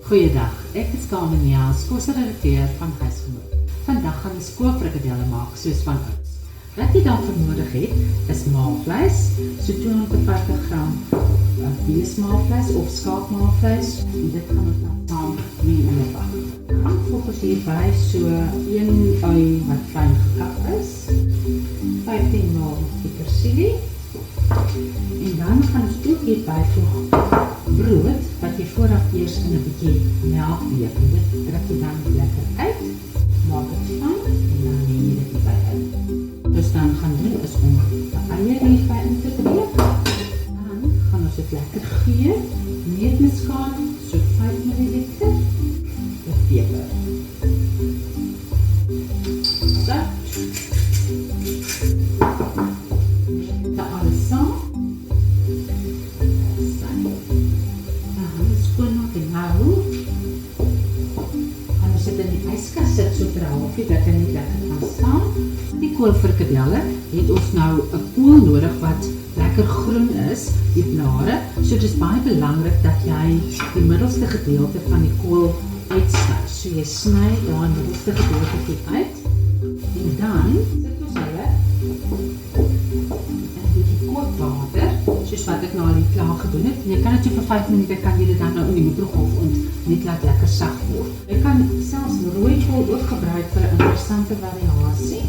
Goeiedag, ek is Carmenia, kosredakteur van Huisgenoot. Vandag gaan ons koolfrikadelle maak soos van ouds. Wat jy dan vir nodig het, is maalvleis, so 250 gram beesmaalvleis of skaapmaalvleis. En dit gaan ons dan saam meng in 'n bak. Dan voeg ons hierby so 1 ui wat fyn gekap is, 15 ml petersilie. En dan gaan ons ook hierby voeg brood wat jy vooraf eers in 'n bietjie melk week. Dit trek jy dan lekker uit, maak dit van en dan neem jy dit hierby uit. Dus dan gaan doen is om die eier hierby in te breek. Dan gaan ons dit lekker geur, neutmuskaat, so 5 ml, met peper. So. Dan alles saam. Sit so vir 'n halfuur dat hy net lekker kan staan. Die koolfrikadelle het ons nou 'n kool nodig wat lekker groen is, die blare. So dit is baie belangrik dat jy die middelste gedeelte van die kool uitsny. So jy sny daar die middelste gedeelte uit. En dan sit ons hulle in 'n bietjie kookwater, soos wat ek nou al klaar gedoen het. En jy kan dit so vir 5 minute kan jy dit dan nou in die mikrogolf net laat lekker sag word. Jy kan selfs rooi kool ook gebruik vir 'n interessante variasie.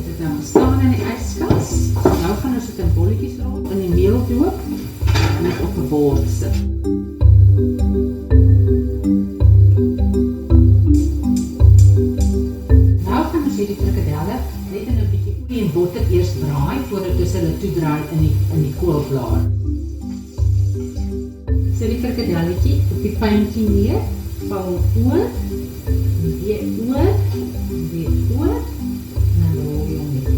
Dit nou staan in die yskas. Nou gaan ons dit in bolletjies rol, in die meel doop en dit op 'n bord sit. Nou gaan ons hierdie frikadelle net in 'n bietjie olie en botter eers braai voordat ons hulle toedraai in die koolblaar. Sit die frikadelletjie op die pyntjie neer, vou oor, weer oor, en dan rol jy hom net op.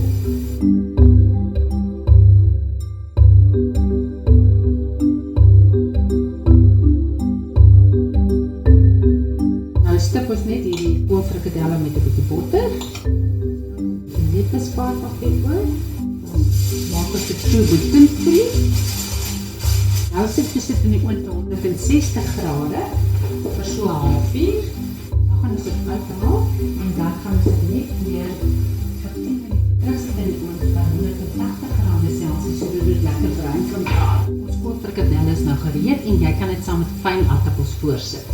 Nou stip ons net hierdie koolfrikadelle met 'n bietjie botter. En net bespaar nog weer oor. Maak ons dit so gluten-free. Nou sit jy in die oond 160 grade vir so 'n halfuur. Dan gaan ons dit uithaal en dan gaan ons dit net weer vir 10 minute terugsit in die oond by 180 grade Celsius sodat dit lekker bruin kan raak. Ons koolfrikadelle is nou gereed en jy kan dit saam met fyn aardappels voorsit.